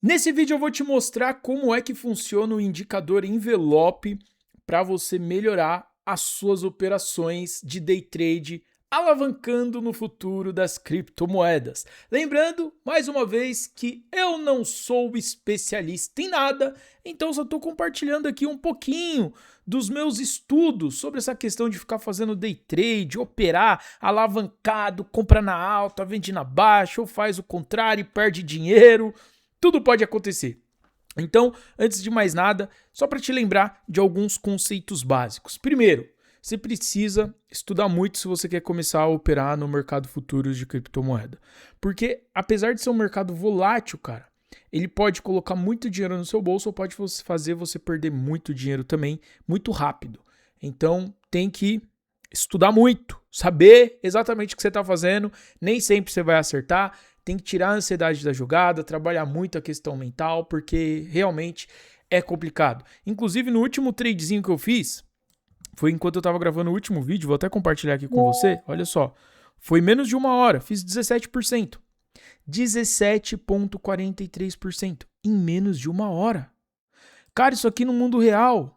Nesse vídeo eu vou te mostrar como é que funciona o indicador envelope para você melhorar as suas operações de day trade, alavancando no futuro das criptomoedas. Lembrando, mais uma vez, que eu não sou especialista em nada, então só estou compartilhando aqui um pouquinho dos meus estudos sobre essa questão de ficar fazendo day trade, operar alavancado, compra na alta, vende na baixa, ou faz o contrário e perde dinheiro. Tudo pode acontecer. Então, antes de mais nada, só para te lembrar de alguns conceitos básicos. Primeiro, você precisa estudar muito se você quer começar a operar no mercado futuros de criptomoeda. Porque, apesar de ser um mercado volátil, cara, ele pode colocar muito dinheiro no seu bolso ou pode fazer você perder muito dinheiro também, muito rápido. Então, tem que estudar muito, saber exatamente o que você está fazendo. Nem sempre você vai acertar. Tem que tirar a ansiedade da jogada, trabalhar muito a questão mental, porque realmente é complicado. Inclusive, no último tradezinho que eu fiz, foi enquanto eu estava gravando o último vídeo, vou até compartilhar aqui com você, olha só, foi menos de uma hora, fiz 17%. 17,43% em menos de uma hora. Cara, isso aqui no mundo real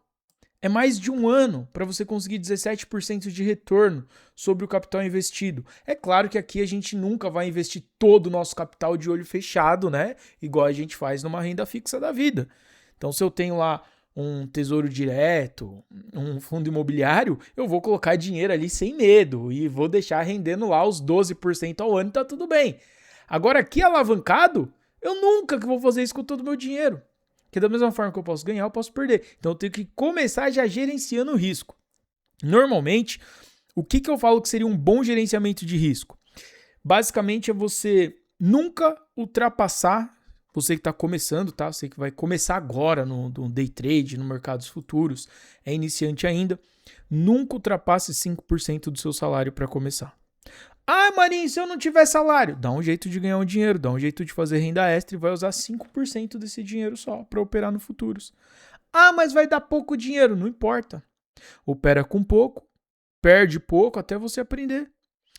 é mais de um ano para você conseguir 17% de retorno sobre o capital investido. É claro que aqui a gente nunca vai investir todo o nosso capital de olho fechado, né? Igual a gente faz numa renda fixa da vida. Então, se eu tenho lá um tesouro direto, um fundo imobiliário, eu vou colocar dinheiro ali sem medo e vou deixar rendendo lá os 12% ao ano e tá tudo bem. Agora, aqui alavancado, eu nunca que vou fazer isso com todo o meu dinheiro. Porque da mesma forma que eu posso ganhar, eu posso perder. Então eu tenho que começar já gerenciando o risco. Normalmente, o que eu falo que seria um bom gerenciamento de risco? Basicamente é você nunca ultrapassar, você que está começando, tá? Você que vai começar agora no day trade, no mercados futuros, é iniciante ainda, nunca ultrapasse 5% do seu salário para começar. Ah, Marinho, se eu não tiver salário, dá um jeito de ganhar um dinheiro, dá um jeito de fazer renda extra e vai usar 5% desse dinheiro só para operar no futuros. Ah, mas vai dar pouco dinheiro, não importa. Opera com pouco, perde pouco até você aprender.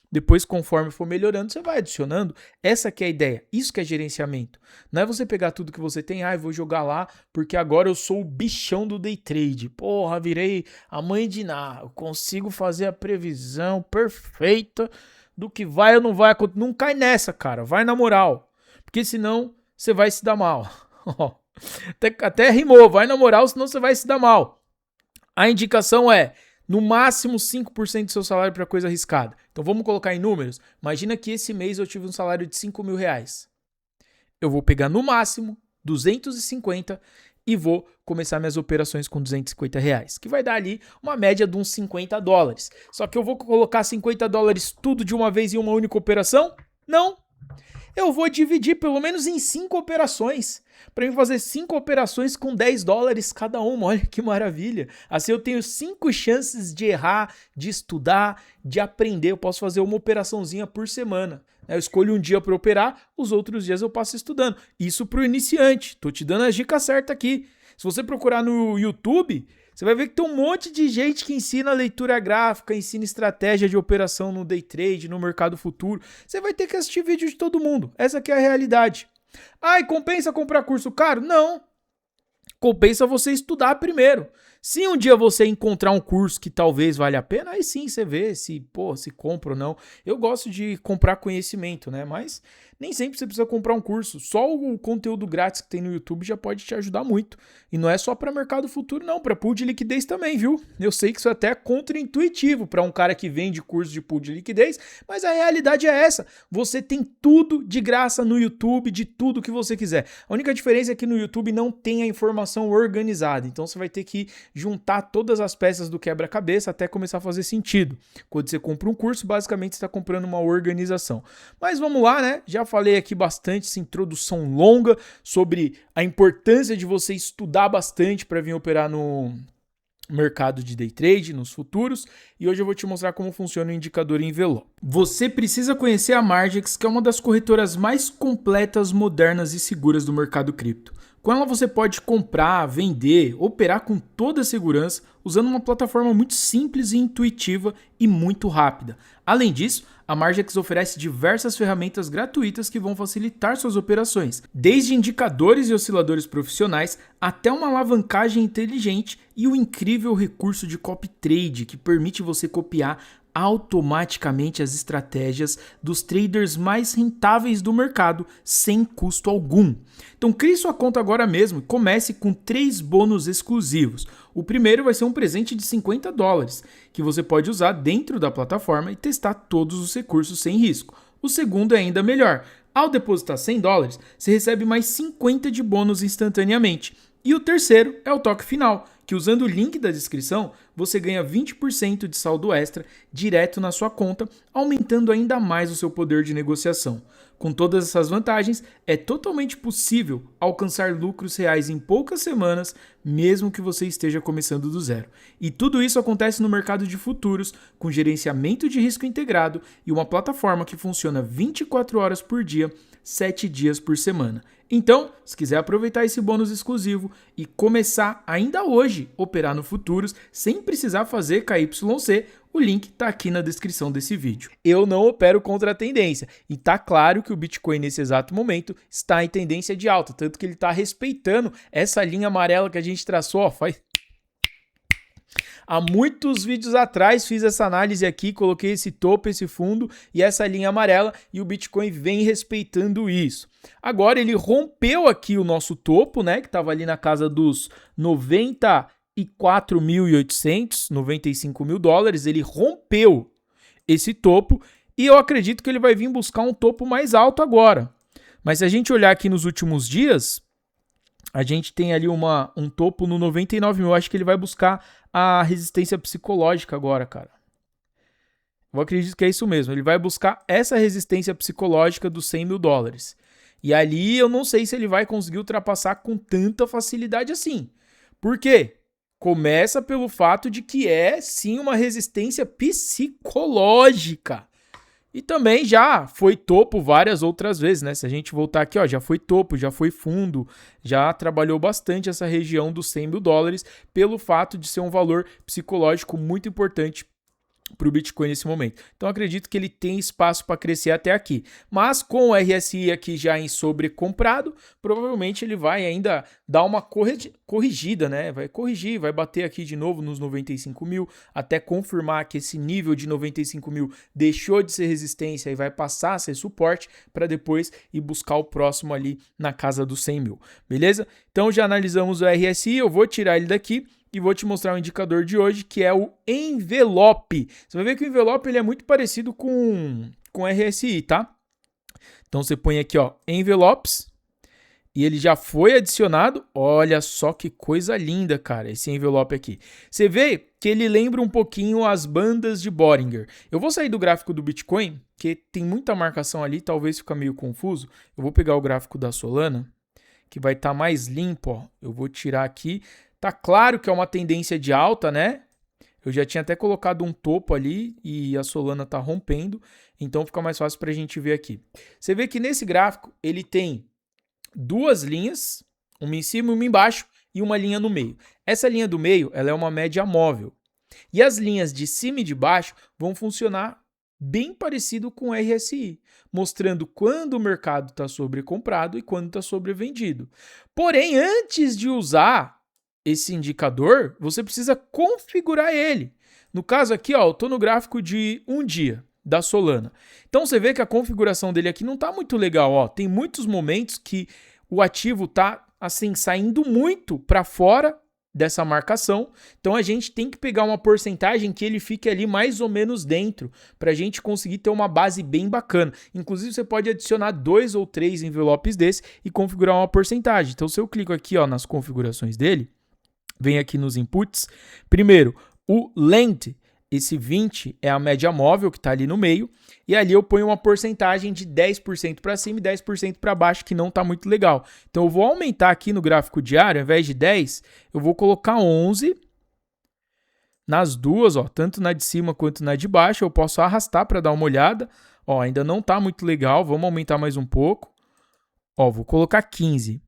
Depois, conforme for melhorando, você vai adicionando. Essa que é a ideia, isso que é gerenciamento. Não é você pegar tudo que você tem, eu vou jogar lá porque agora eu sou o bichão do day trade. Porra, virei a mãe de Ná, eu consigo fazer a previsão perfeita do que vai ou não vai acontecer. Não cai nessa, cara. Vai na moral. Porque senão você vai se dar mal. até rimou. Vai na moral, senão você vai se dar mal. A indicação é, no máximo 5% do seu salário para coisa arriscada. Então vamos colocar em números. Imagina que esse mês eu tive um salário de 5 mil reais. Eu vou pegar no máximo 250 e vou começar minhas operações com 250 reais, que vai dar ali uma média de uns 50 dólares. Só que eu vou colocar 50 dólares tudo de uma vez em uma única operação? Não. Eu vou dividir pelo menos em 5 operações. Para mim fazer 5 operações com 10 dólares cada uma. Olha que maravilha. Assim eu tenho 5 chances de errar, de estudar, de aprender. Eu posso fazer uma operaçãozinha por semana. Eu escolho um dia para operar, os outros dias eu passo estudando. Isso para o iniciante. Tô te dando as dicas certas aqui. Se você procurar no YouTube, você vai ver que tem um monte de gente que ensina leitura gráfica, ensina estratégia de operação no day trade, no mercado futuro. Você vai ter que assistir vídeo de todo mundo. Essa aqui é a realidade. E compensa comprar curso caro? Não. Compensa você estudar primeiro. Se um dia você encontrar um curso que talvez valha a pena, aí sim você vê se compra ou não. Eu gosto de comprar conhecimento, né? Mas nem sempre você precisa comprar um curso. Só o conteúdo grátis que tem no YouTube já pode te ajudar muito. E não é só para mercado futuro, não. Para pool de liquidez também, viu? Eu sei que isso é até contra-intuitivo para um cara que vende curso de pool de liquidez, mas a realidade é essa. Você tem tudo de graça no YouTube, de tudo que você quiser. A única diferença é que no YouTube não tem a informação organizada. Então você vai ter que juntar todas as peças do quebra-cabeça até começar a fazer sentido. Quando você compra um curso, basicamente você está comprando uma organização. Mas vamos lá, né? Já falei aqui bastante, essa introdução longa sobre a importância de você estudar bastante para vir operar no mercado de day trade, nos futuros, e hoje eu vou te mostrar como funciona o indicador envelope. Você precisa conhecer a Margex, que é uma das corretoras mais completas, modernas e seguras do mercado cripto. Com ela você pode comprar, vender, operar com toda a segurança, usando uma plataforma muito simples e intuitiva e muito rápida. Além disso, a Margex oferece diversas ferramentas gratuitas que vão facilitar suas operações, desde indicadores e osciladores profissionais até uma alavancagem inteligente e o incrível recurso de copy trade que permite você copiar automaticamente as estratégias dos traders mais rentáveis do mercado sem custo algum. Então crie sua conta agora mesmo e comece com 3 bônus exclusivos. O primeiro vai ser um presente de $50 que você pode usar dentro da plataforma e testar todos os recursos sem risco. O segundo é ainda melhor. Ao depositar $100, você recebe mais 50 de bônus instantaneamente. E o terceiro é o toque final, que usando o link da descrição, você ganha 20% de saldo extra direto na sua conta, aumentando ainda mais o seu poder de negociação. Com todas essas vantagens, é totalmente possível alcançar lucros reais em poucas semanas, mesmo que você esteja começando do zero. E tudo isso acontece no mercado de futuros, com gerenciamento de risco integrado e uma plataforma que funciona 24 horas por dia, 7 dias por semana. Então, se quiser aproveitar esse bônus exclusivo e começar ainda hoje a operar no futuros sem precisar fazer KYC, o link está aqui na descrição desse vídeo. Eu não opero contra a tendência e tá claro que o Bitcoin nesse exato momento está em tendência de alta, tanto que ele está respeitando essa linha amarela que a gente traçou, ó, há muitos vídeos atrás fiz essa análise aqui, coloquei esse topo, esse fundo e essa linha amarela e o Bitcoin vem respeitando isso. Agora ele rompeu aqui o nosso topo, né, que estava ali na casa dos 94.800, $95.000, ele rompeu esse topo e eu acredito que ele vai vir buscar um topo mais alto agora. Mas se a gente olhar aqui nos últimos dias, a gente tem ali um topo no 99 mil. Acho que ele vai buscar a resistência psicológica agora, cara. Eu acredito que é isso mesmo. Ele vai buscar essa resistência psicológica dos $100 mil. E ali eu não sei se ele vai conseguir ultrapassar com tanta facilidade assim. Por quê? Começa pelo fato de que é sim uma resistência psicológica. E também já foi topo várias outras vezes, né? Se a gente voltar aqui, ó, já foi topo, já foi fundo, já trabalhou bastante essa região dos $100 mil pelo fato de ser um valor psicológico muito importante para o Bitcoin nesse momento. Então acredito que ele tem espaço para crescer até aqui. Mas com o RSI aqui já em sobrecomprado, provavelmente ele vai ainda dar uma corrigida, né? Vai corrigir, vai bater aqui de novo nos 95 mil, até confirmar que esse nível de 95 mil deixou de ser resistência e vai passar a ser suporte para depois ir buscar o próximo ali na casa dos 100 mil. Beleza? Então já analisamos o RSI, eu vou tirar ele daqui e vou te mostrar o indicador de hoje, que é o envelope. Você vai ver que o envelope ele é muito parecido com o RSI, tá? Então você põe aqui, ó, envelopes, e ele já foi adicionado. Olha só que coisa linda, cara, esse envelope aqui. Você vê que ele lembra um pouquinho as bandas de Bollinger. Eu vou sair do gráfico do Bitcoin, que tem muita marcação ali, talvez fique meio confuso. Eu vou pegar o gráfico da Solana, que vai estar mais limpo, ó. Eu vou tirar aqui. Tá claro que é uma tendência de alta, né? Eu já tinha até colocado um topo ali e a Solana tá rompendo, então fica mais fácil para a gente ver aqui. Você vê que nesse gráfico ele tem duas linhas, uma em cima e uma embaixo e uma linha no meio. Essa linha do meio ela é uma média móvel. E as linhas de cima e de baixo vão funcionar bem parecido com o RSI, mostrando quando o mercado está sobrecomprado e quando está sobrevendido. Porém, antes de usar esse indicador, você precisa configurar ele. No caso aqui, ó, eu estou no gráfico de um dia da Solana. Então você vê que a configuração dele aqui não está muito legal. Ó. Tem muitos momentos que o ativo está assim, saindo muito para fora dessa marcação. Então a gente tem que pegar uma porcentagem que ele fique ali mais ou menos dentro, para a gente conseguir ter uma base bem bacana. Inclusive você pode adicionar 2 ou 3 envelopes desse e configurar uma porcentagem. Então se eu clico aqui, ó, nas configurações dele, vem aqui nos inputs. Primeiro, o length, esse 20 é a média móvel que está ali no meio. E ali eu ponho uma porcentagem de 10% para cima e 10% para baixo, que não está muito legal. Então eu vou aumentar aqui no gráfico diário, ao invés de 10, eu vou colocar 11 nas duas, ó, tanto na de cima quanto na de baixo. Eu posso arrastar para dar uma olhada. Ó, ainda não está muito legal, vamos aumentar mais um pouco. Ó, vou colocar 15.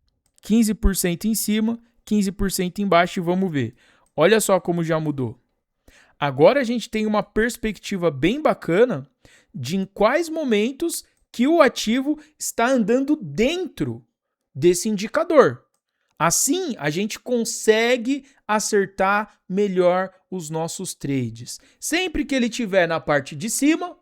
15% em cima, 15% embaixo e vamos ver. Olha só como já mudou. Agora a gente tem uma perspectiva bem bacana de em quais momentos que o ativo está andando dentro desse indicador. Assim, a gente consegue acertar melhor os nossos trades. Sempre que ele estiver na parte de cima,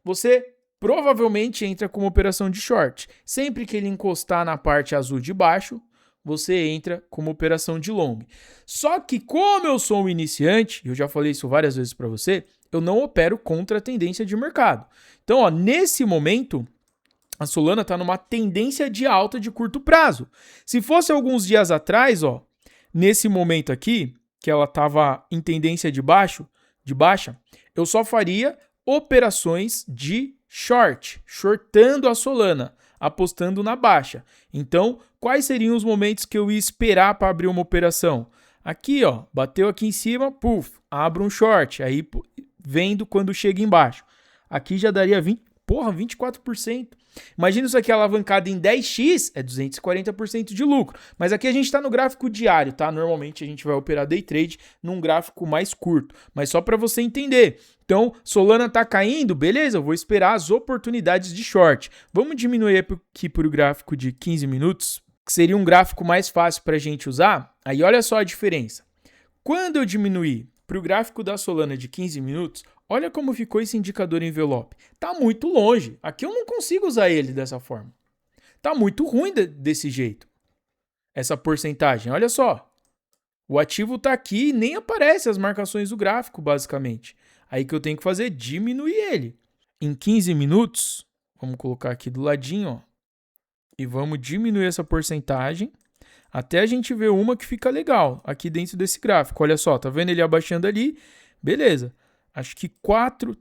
você provavelmente entra com uma operação de short. Sempre que ele encostar na parte azul de baixo, você entra com uma operação de long. Só que como eu sou um iniciante, eu já falei isso várias vezes para você, eu não opero contra a tendência de mercado. Então, ó, nesse momento, a Solana está numa tendência de alta de curto prazo. Se fosse alguns dias atrás, ó, nesse momento aqui, que ela estava em tendência de baixa, eu só faria operações de shortando a Solana, apostando na baixa. Então, quais seriam os momentos que eu ia esperar para abrir uma operação? Aqui, ó, bateu aqui em cima, abro um short, aí vendo quando chega embaixo. Aqui já daria 24%. Imagina isso aqui alavancado em 10x, é 240% de lucro. Mas aqui a gente está no gráfico diário, tá? Normalmente a gente vai operar day trade num gráfico mais curto. Mas só para você entender. Então, Solana tá caindo, beleza, eu vou esperar as oportunidades de short. Vamos diminuir aqui para o gráfico de 15 minutos, que seria um gráfico mais fácil para a gente usar. Aí olha só a diferença. Quando eu diminuir para o gráfico da Solana de 15 minutos, olha como ficou esse indicador envelope. Tá muito longe. Aqui eu não consigo usar ele dessa forma. Tá muito ruim desse jeito. Essa porcentagem, olha só. O ativo tá aqui e nem aparece as marcações do gráfico, basicamente. Aí que eu tenho que fazer é diminuir ele. Em 15 minutos, vamos colocar aqui do ladinho, ó. E vamos diminuir essa porcentagem até a gente ver uma que fica legal aqui dentro desse gráfico. Olha só, tá vendo ele abaixando ali? Beleza. Acho que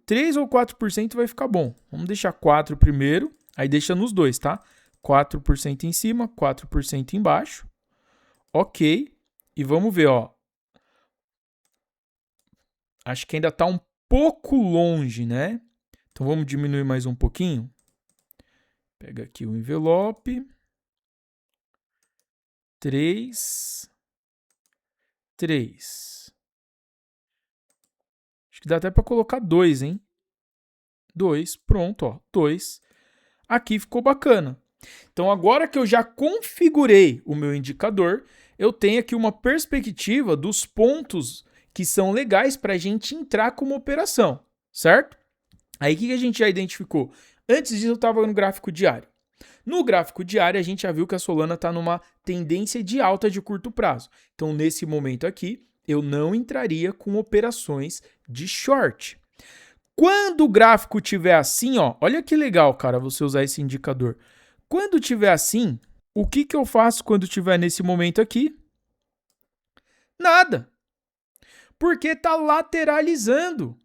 3 ou 4% vai ficar bom. Vamos deixar 4 primeiro, aí deixa nos dois, tá? 4% em cima, 4% embaixo. Ok. E vamos ver, ó. Acho que ainda tá um pouco longe, né? Então vamos diminuir mais um pouquinho. Pega aqui o envelope. 3. Acho que dá até para colocar 2, hein? 2, pronto, ó, 2. Aqui ficou bacana. Então, agora que eu já configurei o meu indicador, eu tenho aqui uma perspectiva dos pontos que são legais para a gente entrar com uma operação, certo? Aí, o que a gente já identificou? Antes disso, eu estava no gráfico diário. No gráfico diário, a gente já viu que a Solana está numa tendência de alta de curto prazo. Então, nesse momento aqui, eu não entraria com operações de short. Quando o gráfico tiver assim, ó, olha que legal, cara, você usar esse indicador. Quando tiver assim, o que eu faço quando tiver nesse momento aqui? Nada. Porque tá lateralizando.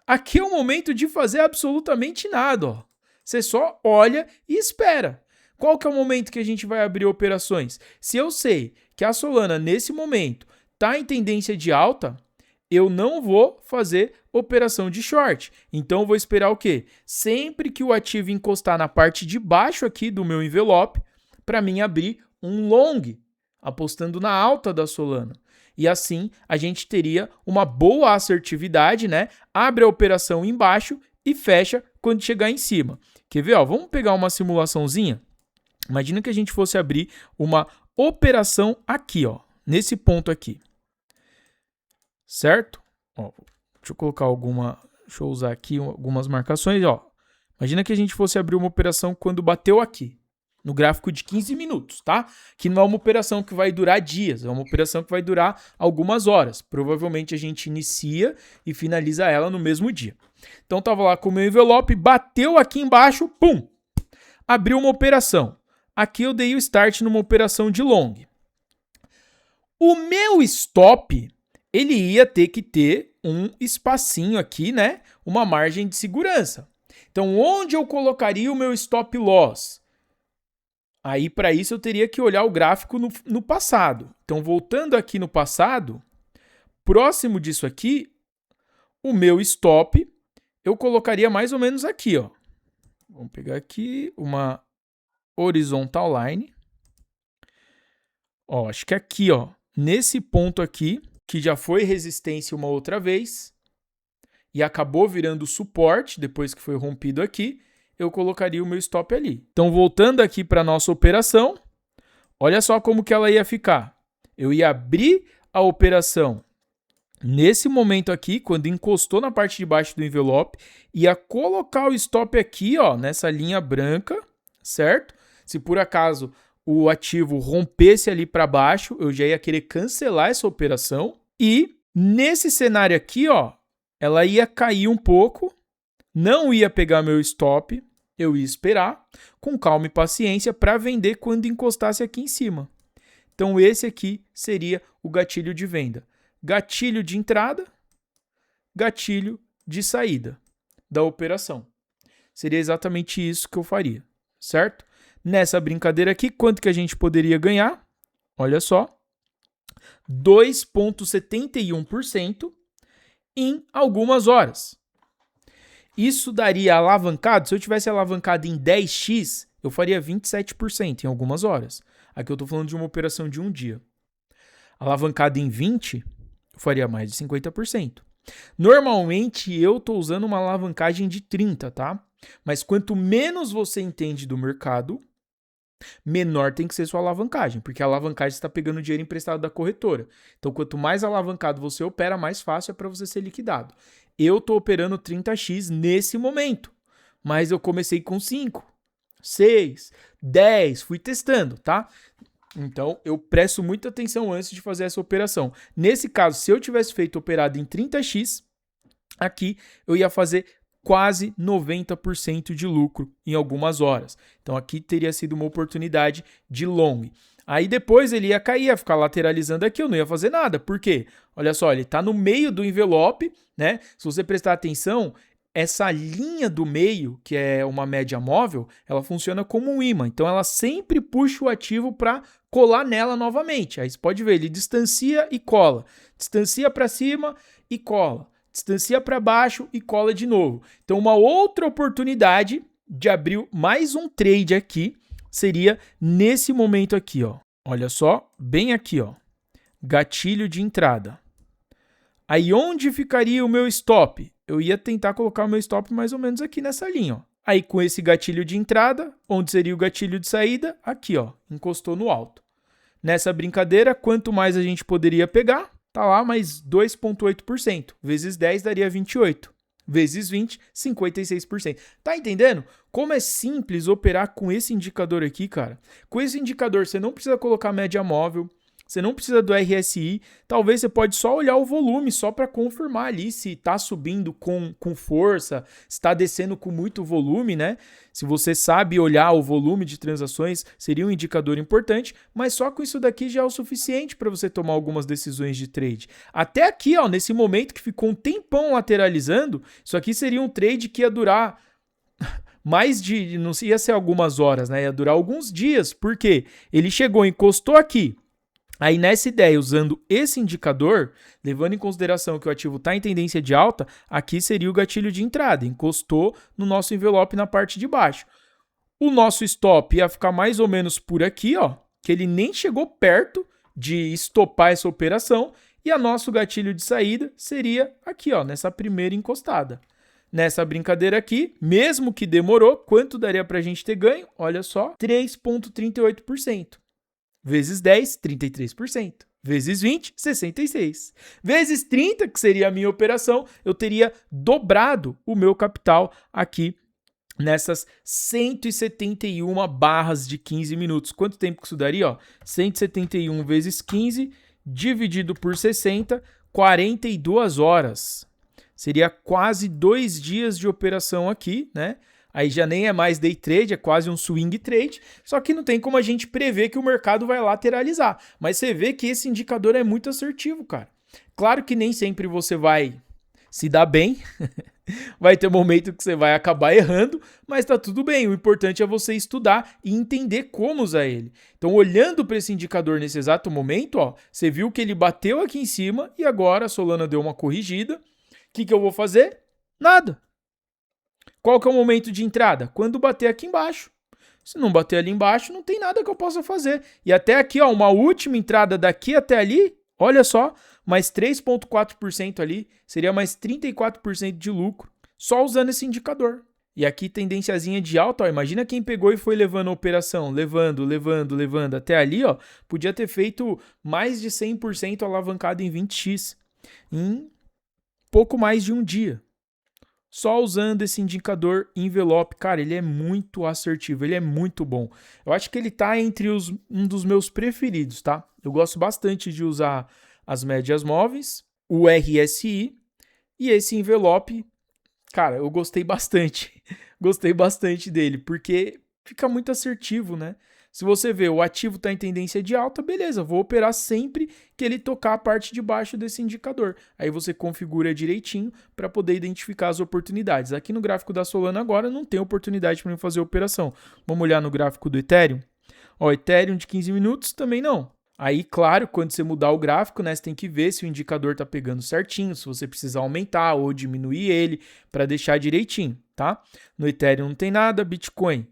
Aqui é o momento de fazer absolutamente nada, ó. Você só olha e espera. Qual que é o momento que a gente vai abrir operações? Se eu sei que a Solana, nesse momento, está em tendência de alta, eu não vou fazer operação de short. Então, eu vou esperar o quê? Sempre que o ativo encostar na parte de baixo aqui do meu envelope, para mim abrir um long, apostando na alta da Solana. E assim, a gente teria uma boa assertividade, né? Abre a operação embaixo e fecha quando chegar em cima. Quer ver? Ó, vamos pegar uma simulaçãozinha. Imagina que a gente fosse abrir uma operação aqui, ó, nesse ponto aqui. Certo? Ó, deixa eu usar aqui algumas marcações, ó. Imagina que a gente fosse abrir uma operação quando bateu aqui, no gráfico de 15 minutos, tá? Que não é uma operação que vai durar dias, é uma operação que vai durar algumas horas. Provavelmente a gente inicia e finaliza ela no mesmo dia. Então tava lá com o meu envelope, bateu aqui embaixo, pum! Abriu uma operação. Aqui eu dei o start numa operação de long. O meu stop, ele ia ter que ter um espacinho aqui, né? Uma margem de segurança. Então, onde eu colocaria o meu stop loss? Aí, para isso, eu teria que olhar o gráfico no passado. Então, voltando aqui no passado, próximo disso aqui, o meu stop, eu colocaria mais ou menos aqui, ó. Vamos pegar aqui uma horizontal line. Ó, acho que aqui, ó, nesse ponto aqui, que já foi resistência uma outra vez e acabou virando suporte depois que foi rompido aqui, eu colocaria o meu stop ali. Então, voltando aqui para nossa operação, olha só como que ela ia ficar. Eu ia abrir a operação nesse momento aqui, quando encostou na parte de baixo do envelope, ia colocar o stop aqui, ó, nessa linha branca, certo? Se por acaso o ativo rompesse ali para baixo, eu já ia querer cancelar essa operação. E nesse cenário aqui, ó, ela ia cair um pouco, não ia pegar meu stop, eu ia esperar com calma e paciência para vender quando encostasse aqui em cima. Então esse aqui seria o gatilho de venda. Gatilho de entrada, gatilho de saída da operação. Seria exatamente isso que eu faria, certo? Nessa brincadeira aqui, quanto que a gente poderia ganhar? Olha só, 2,71% em algumas horas. Isso daria alavancado, se eu tivesse alavancado em 10x, eu faria 27% em algumas horas. Aqui eu estou falando de uma operação de um dia. Alavancado em 20, eu faria mais de 50%. Normalmente eu estou usando uma alavancagem de 30, tá? Mas quanto menos você entende do mercado, menor tem que ser sua alavancagem, porque a alavancagem está pegando dinheiro emprestado da corretora. Então, quanto mais alavancado você opera, mais fácil é para você ser liquidado. Eu estou operando 30x nesse momento, mas eu comecei com 5, 6, 10, fui testando, tá? Então, eu presto muita atenção antes de fazer essa operação. Nesse caso, se eu tivesse feito operado em 30x, aqui eu ia fazer quase 90% de lucro em algumas horas. Então aqui teria sido uma oportunidade de long. Aí depois ele ia cair, ia ficar lateralizando aqui, eu não ia fazer nada. Por quê? Olha só, ele está no meio do envelope, né? Se você prestar atenção, essa linha do meio, que é uma média móvel, ela funciona como um imã. Então ela sempre puxa o ativo para colar nela novamente. Aí você pode ver, ele distancia e cola. Distancia para cima e cola. Distancia para baixo e cola de novo. Então, uma outra oportunidade de abrir mais um trade aqui seria nesse momento aqui, ó. Olha só, bem aqui, ó. Gatilho de entrada. Aí, onde ficaria o meu stop? Eu ia tentar colocar o meu stop mais ou menos aqui nessa linha, ó. Aí, com esse gatilho de entrada, onde seria o gatilho de saída? Aqui, ó. Encostou no alto. Nessa brincadeira, quanto mais a gente poderia pegar? Tá lá, mais 2,8%. Vezes 10 daria 28. Vezes 20, 56%. Tá entendendo? Como é simples operar com esse indicador aqui, cara? Com esse indicador, você não precisa colocar média móvel, você não precisa do RSI. Talvez você pode só olhar o volume, só para confirmar ali se está subindo com força, se está descendo com muito volume, né? Se você sabe olhar o volume de transações, seria um indicador importante, mas só com isso daqui já é o suficiente para você tomar algumas decisões de trade. Até aqui, ó, nesse momento que ficou um tempão lateralizando, isso aqui seria um trade que ia durar mais de, não ia ser algumas horas, né? Ia durar alguns dias, porque ele chegou, encostou aqui. Aí nessa ideia, usando esse indicador, levando em consideração que o ativo está em tendência de alta, aqui seria o gatilho de entrada, encostou no nosso envelope na parte de baixo. O nosso stop ia ficar mais ou menos por aqui, ó, que ele nem chegou perto de estopar essa operação, e o nosso gatilho de saída seria aqui, ó, nessa primeira encostada. Nessa brincadeira aqui, mesmo que demorou, quanto daria para a gente ter ganho? Olha só, 3,38%. Vezes 10, 33%. Vezes 20, 66%. Vezes 30, que seria a minha operação, eu teria dobrado o meu capital aqui nessas 171 barras de 15 minutos. Quanto tempo que isso daria? Ó? 171 vezes 15, dividido por 60, 42 horas. Seria quase 2 dias de operação aqui, né? Aí já nem é mais day trade, é quase um swing trade, só que não tem como a gente prever que o mercado vai lateralizar. Mas você vê que esse indicador é muito assertivo, cara. Claro que nem sempre você vai se dar bem, vai ter um momento que você vai acabar errando, mas tá tudo bem. O importante é você estudar e entender como usar ele. Então, olhando para esse indicador nesse exato momento, ó, você viu que ele bateu aqui em cima e agora a Solana deu uma corrigida. O que eu vou fazer? Nada. Qual que é o momento de entrada? Quando bater aqui embaixo. Se não bater ali embaixo, não tem nada que eu possa fazer. E até aqui, ó, uma última entrada daqui até ali, olha só, mais 3,4% ali, seria mais 34% de lucro, só usando esse indicador. E aqui tendênciazinha de alta, ó, imagina quem pegou e foi levando a operação, levando, até ali, ó, podia ter feito mais de 100% alavancado em 20x, em pouco mais de um dia. Só usando esse indicador envelope, cara, ele é muito assertivo, ele é muito bom. Eu acho que ele tá entre um dos meus preferidos, tá? Eu gosto bastante de usar as médias móveis, o RSI e esse envelope. Cara, eu gostei bastante. Gostei bastante dele, porque fica muito assertivo, né? Se você vê o ativo está em tendência de alta, beleza, vou operar sempre que ele tocar a parte de baixo desse indicador. Aí você configura direitinho para poder identificar as oportunidades. Aqui no gráfico da Solana agora não tem oportunidade para mim fazer operação. Vamos olhar no gráfico do Ethereum. Ó, Ethereum de 15 minutos também não. Aí, claro, quando você mudar o gráfico, né, você tem que ver se o indicador está pegando certinho, se você precisar aumentar ou diminuir ele para deixar direitinho, tá? No Ethereum não tem nada, Bitcoin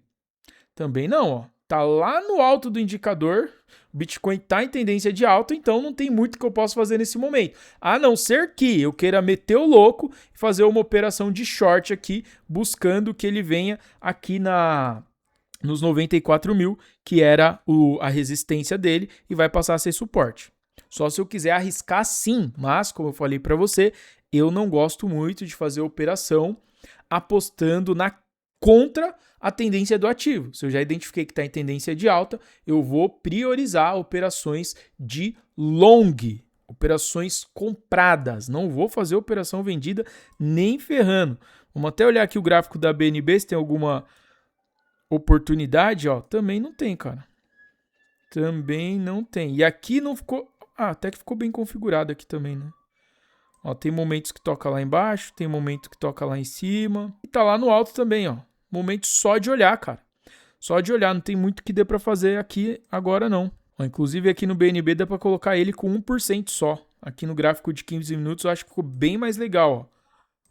também não, ó. Tá lá no alto do indicador, o Bitcoin tá em tendência de alta, então não tem muito que eu possa fazer nesse momento. A não ser que eu queira meter o louco e fazer uma operação de short aqui, buscando que ele venha aqui nos 94 mil, que era a resistência dele, e vai passar a ser suporte. Só se eu quiser arriscar sim, mas como eu falei para você, eu não gosto muito de fazer operação apostando contra a tendência do ativo. Se eu já identifiquei que está em tendência de alta, eu vou priorizar operações de long, operações compradas. Não vou fazer operação vendida nem ferrando. Vamos até olhar aqui o gráfico da BNB, se tem alguma oportunidade, ó. Também não tem, cara. Também não tem. E aqui não ficou... até que ficou bem configurado aqui também, né? Ó, tem momentos que toca lá embaixo, tem momento que toca lá em cima. E tá lá no alto também, ó. Momento só de olhar, cara. Só de olhar, não tem muito que dê pra fazer aqui agora, não. Ó, inclusive aqui no BNB dá pra colocar ele com 1% só. Aqui no gráfico de 15 minutos eu acho que ficou bem mais legal, ó.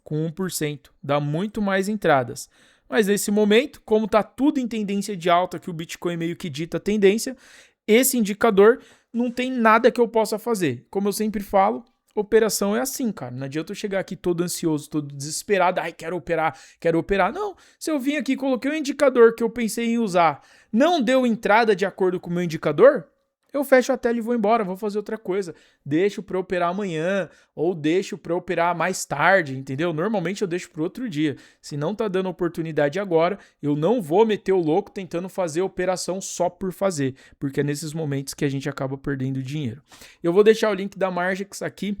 Com 1%. Dá muito mais entradas. Mas nesse momento, como tá tudo em tendência de alta, que o Bitcoin meio que dita a tendência, esse indicador não tem nada que eu possa fazer. Como eu sempre falo, operação é assim, cara. Não adianta eu chegar aqui todo ansioso, todo desesperado. Ai, quero operar. Não, se eu vim aqui, coloquei um indicador que eu pensei em usar, não deu entrada de acordo com o meu indicador, eu fecho a tela e vou embora, vou fazer outra coisa. Deixo para operar amanhã ou deixo para operar mais tarde, entendeu? Normalmente eu deixo para outro dia. Se não tá dando oportunidade agora, eu não vou meter o louco tentando fazer operação só por fazer, porque é nesses momentos que a gente acaba perdendo dinheiro. Eu vou deixar o link da Margex aqui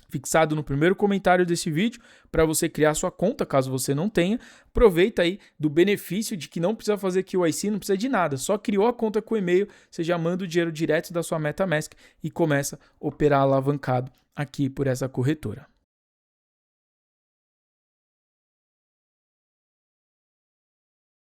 fixado no primeiro comentário desse vídeo para você criar sua conta, caso você não tenha. Aproveita aí do benefício de que não precisa fazer KYC, não precisa de nada. Só criou a conta com e-mail, você já manda o dinheiro direto da sua MetaMask e começa a operar alavancado aqui por essa corretora.